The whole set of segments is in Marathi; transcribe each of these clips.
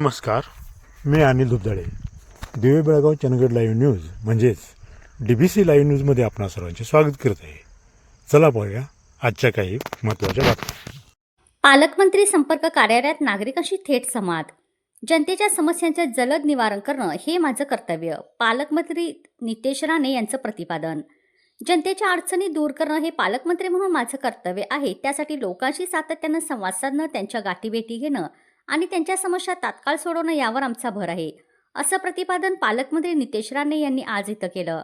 नमस्कार, मी अनिल दुबदाळे. दिवे बेळगाव चंदगड लाईव्ह न्यूज म्हणजेच DBC लाईव्ह न्यूजमध्ये आपणा सर्वांचे स्वागत करत आहे. चला पाहूया आजच्या काही महत्त्वाच्या बातम्या. पालकमंत्री संपर्क कार्यालयात नागरिकांशी थेट संवाद. जनतेच्या समस्यांचे जलद निवारण करणं हे माझं कर्तव्य. पालकमंत्री नितेश राणे यांचं प्रतिपादन. जनतेच्या अडचणी दूर करणं हे पालकमंत्री म्हणून माझं कर्तव्य आहे. त्यासाठी लोकांशी सातत्यानं संवाद साधणं, त्यांच्या गाठीभेटी घेणं आणि त्यांच्या समस्या तात्काळ सोडवणं यावर आमचा भर आहे, असं प्रतिपादन पालकमंत्री नितेश राणे यांनी आज इथं केलं.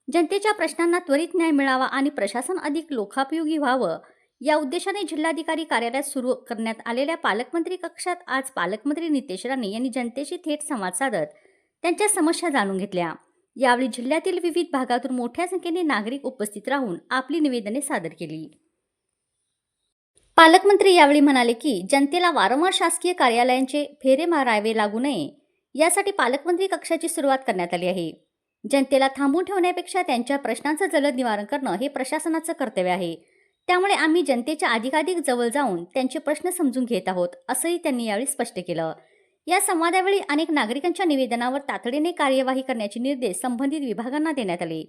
जनतेच्या प्रश्नांना त्वरित न्याय मिळावा आणि प्रशासन अधिक लोकापयोगी व्हावं या उद्देशाने जिल्हाधिकारी कार्यालयात सुरू करण्यात आलेल्या पालकमंत्री कक्षात आज पालकमंत्री नितेश राणे यांनी जनतेशी थेट संवाद साधत त्यांच्या समस्या जाणून घेतल्या. यावेळी जिल्ह्यातील विविध भागातून मोठ्या संख्येने नागरिक उपस्थित राहून आपली निवेदने सादर केली. पालकमंत्री यावेळी म्हणाले की जनतेला वारंवार शासकीय कार्यालयांचे फेरे मारावे लागू नये यासाठी पालकमंत्री कक्षाची सुरुवात करण्यात आली आहे. जनतेला थांबून ठेवण्यापेक्षा त्यांच्या प्रश्नांचं जलद निवारण करणं हे प्रशासनाचं कर्तव्य आहे. त्यामुळे आम्ही जनतेच्या अधिकाधिक जवळ जाऊन त्यांचे प्रश्न समजून घेत आहोत, असंही त्यांनी यावेळी स्पष्ट केलं. या संवादावेळी अनेक नागरिकांच्या निवेदनावर तातडीने कार्यवाही करण्याचे निर्देश संबंधित विभागांना देण्यात आले.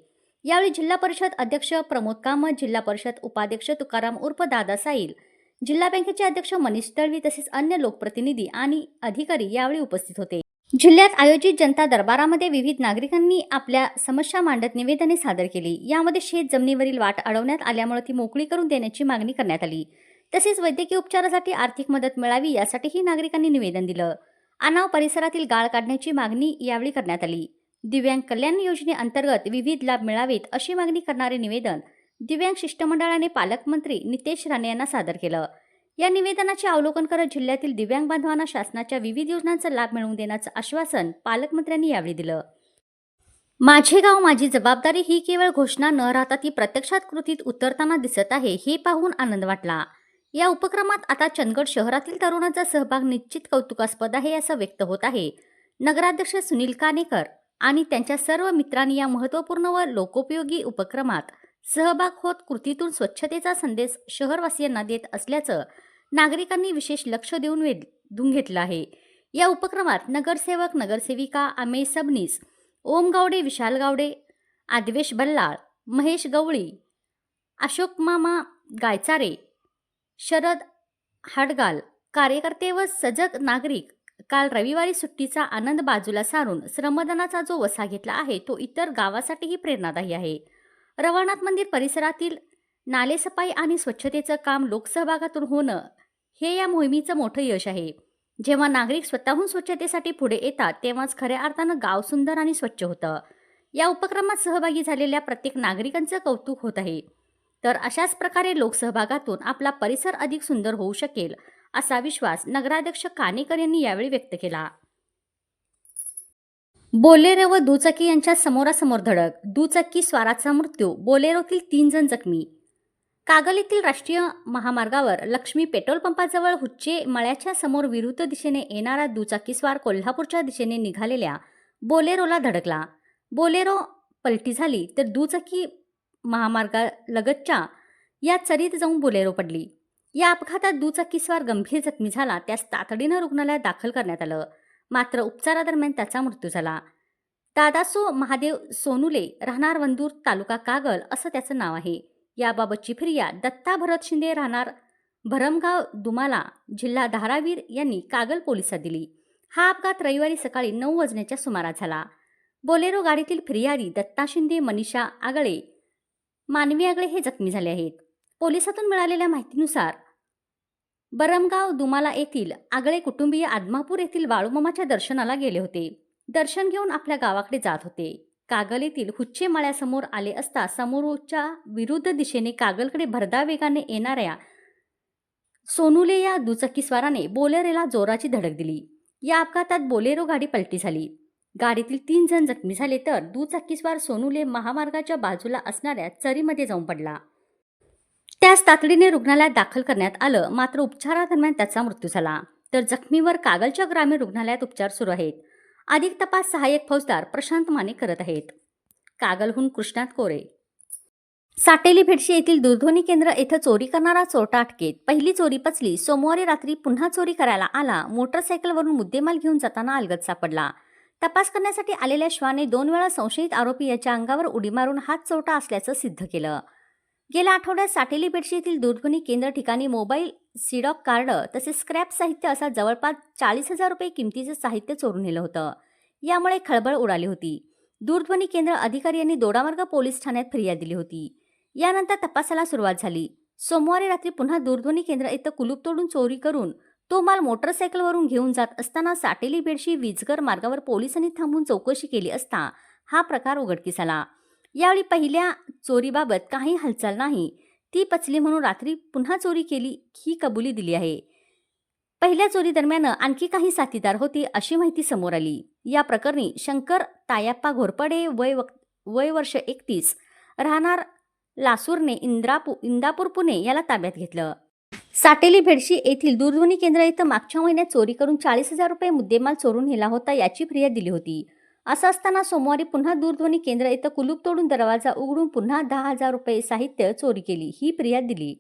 यावेळी जिल्हा परिषद अध्यक्ष प्रमोद कामत, जिल्हा परिषद उपाध्यक्ष तुकाराम उर्फ दादा साईल, जिल्हा बँकेचे अध्यक्ष मनीष तळवी तसेच अन्य लोकप्रतिनिधी आणि अधिकारी यावेळी उपस्थित होते. जिल्ह्यात आयोजित जनता दरबारामध्ये विविध नागरिकांनी आपल्या समस्या मांडत निवेदने सादर केली. यामध्ये शेत जमिनीवरील वाट अडवण्यात आल्यामुळे ती मोकळी करून देण्याची मागणी करण्यात आली. तसेच वैद्यकीय उपचारासाठी आर्थिक मदत मिळावी यासाठीही नागरिकांनी निवेदन दिलं. आनाव परिसरातील गाळ काढण्याची मागणी यावेळी करण्यात आली. दिव्यांग कल्याण योजनेअंतर्गत विविध लाभ मिळावेत अशी मागणी करणारे निवेदन दिव्यांग शिष्टमंडळाने पालकमंत्री नितेश राणे यांना सादर केलं. या निवेदनाचे अवलोकन करत जिल्ह्यातील दिव्यांग बांधवांना शासनाच्या विविध योजनांचा लाभ मिळवून देण्याचं आश्वासन पालकमंत्र्यांनी यावेळी दिलं. माझे गाव माझी जबाबदारी ही केवळ घोषणा न राहता ती प्रत्यक्षात कृतीत उतरताना दिसत आहे, हे पाहून आनंद वाटला. या उपक्रमात आता चंदगड शहरातील तरुणांचा सहभाग निश्चित कौतुकास्पद आहे असं व्यक्त होत आहे. नगराध्यक्ष सुनील कानेकर आणि त्यांच्या सर्व मित्रांनी या महत्त्वपूर्ण व लोकोपयोगी उपक्रमात सहभाग होत कृतीतून स्वच्छतेचा संदेश शहरवासियांना देत असल्याचं नागरिकांनी विशेष लक्ष देऊन वेधून घेतलं आहे. या उपक्रमात नगरसेवक, नगरसेविका अमेय सबनीस, ओम गावडे, विशाल गावडे, आदिवेश बल्लाळ, महेश गवळी, अशोक मामा गायचारे, शरद हाडगाल, कार्यकर्ते व सजग नागरिक काल रविवारी सुट्टीचा आनंद बाजूला सारून श्रमदानाचा जो वसा घेतला आहे तो इतर गावासाठीही प्रेरणादायी आहे. रवळनाथ मंदिर परिसरातील नालेसफाई आणि स्वच्छतेचं काम लोकसहभागातून होणं हे या मोहिमेचं मोठं यश आहे. जेव्हा नागरिक स्वतःहून स्वच्छतेसाठी पुढे येतात तेव्हाच खऱ्या अर्थानं गाव सुंदर आणि स्वच्छ होतं. या उपक्रमात सहभागी झालेल्या प्रत्येक नागरिकांचं कौतुक होत आहे. तर अशाच प्रकारे लोकसहभागातून आपला परिसर अधिक सुंदर होऊ शकेल असा विश्वास नगराध्यक्ष कानेकर यांनी यावेळी व्यक्त केला. बोलेरो व दुचाकी यांच्यात समोरासमोर धडक, दुचाकी स्वाराचा मृत्यू, बोलेरोतील 3 जण जखमी. कागल येथील राष्ट्रीय महामार्गावर लक्ष्मी पेट्रोल पंपाजवळ हुच्चे मळ्याच्या समोर विरुद्ध दिशेने येणारा दुचाकीस्वार कोल्हापूरच्या दिशेने निघालेल्या बोलेरोला धडकला. बोलेरो पलटी झाली तर दुचाकी महामार्गालगतच्या या चरीत जाऊन बोलेरो पडली. या अपघातात दुचाकीस्वार गंभीर जखमी झाला. त्यास तातडीनं रुग्णालयात दाखल करण्यात आलं, मात्र उपचारादरम्यान त्याचा मृत्यू झाला. दादासो महादेव सोनुले, राहणार वंदूर, तालुका कागल असं त्याचं नाव आहे. याबाबतची फिर्याद दत्ता भरत शिंदे, राहणार भरमगाव दुमाला, जिल्हा धारावीर यांनी कागल पोलिसात दिली. हा अपघात रविवारी सकाळी 9 वाजण्याच्या सुमारास झाला. बोलेरो गाडीतील फिर्यादी दत्ता शिंदे, मनीषा आगळे, मानवी आगळे हे जखमी झाले आहेत. पोलिसातून मिळालेल्या माहितीनुसार बरमगाव दुमाला येथील आगळे कुटुंबीय आदमापूर येथील बाळूमामाच्या दर्शनाला गेले होते. दर्शन घेऊन आपल्या गावाकडे जात होते. कागल येथील हुच्चे मळ्यासमोर आले असता समोरच्या विरुद्ध दिशेने कागलकडे भरधाव वेगाने येणाऱ्या सोनुले या दुचाकीस्वाराने बोलेरोला जोराची धडक दिली. या अपघातात बोलेरो गाडी पलटी झाली. गाडीतील 3 जण जखमी झाले तर दुचाकीस्वार सोनुले महामार्गाच्या बाजूला असणाऱ्या चरीमध्ये जाऊन पडला. त्यास तातडीने रुग्णालयात दाखल करण्यात आलं, मात्र उपचारादरम्यान त्याचा मृत्यू झाला. तर जखमीवर कागलच्या ग्रामीण रुग्णालयात उपचार सुरू आहेत. अधिक तपास सहाय्यक फौजदार प्रशांत माने करत आहेत. कागलहून कृष्णात कोरे. साटेली भेडशी येथील दूरध्वनी केंद्र येथे चोरी करणारा चोरटा अटकेत. पहिली चोरी पचली. सोमवारी रात्री पुन्हा चोरी करायला आला. मोटरसायकलवरून मुद्देमाल घेऊन जाताना अलगद सापडला. तपास करण्यासाठी आलेल्या श्वाने 2 वेळा संशयित आरोपी याच्या अंगावर उडी मारून हाच चोरटा असल्याचं सिद्ध केलं. गेल्या आठवड्यात साटेली भेडशी येथील दूरध्वनी केंद्र ठिकाणी मोबाईल, सीडॉक कार्ड तसेच स्क्रॅप साहित्य असा जवळपास 40,000 रुपये किमतीचं साहित्य चोरून नेलं होतं. यामुळे खळबळ उडाली होती. दूरध्वनी केंद्र अधिकारी यांनी दोडामार्ग पोलीस ठाण्यात फिर्याद दिली होती. यानंतर तपासाला सुरुवात झाली. सोमवारी रात्री पुन्हा दूरध्वनी केंद्र इथं कुलूप तोडून चोरी करून तो माल मोटरसायकलवरून घेऊन जात असताना साटेली भेडशी विजगर मार्गावर पोलिसांनी थांबून चौकशी केली असता हा प्रकार उघडकीस आला. यावेळी पहिल्या चोरीबाबत काही हालचाल नाही, ती पचली म्हणून रात्री पुन्हा चोरी केली ही कबुली दिली आहे. पहिल्या चोरी दरम्यान आणखी काही साथीदार होते अशी माहिती समोर आली. या प्रकरणी शंकर तायाप्पा घोरपडे वय वर्ष 31 राहणार लासूरने इंदापूर पुणे याला ताब्यात घेतलं. साटेली भेडशी येथील दूरध्वनी केंद्र इथं मागच्या महिन्यात चोरी करून 40,000 रुपये मुद्देमाल चोरून नेला होता याची फिर्याद दिली होती. असं असताना सोमवारी पुन्हा दूरध्वनी केंद्र इथं कुलूप तोडून दरवाजा उघडून पुन्हा 10,000 रुपये साहित्य चोरी केली ही फिर्याद दिली.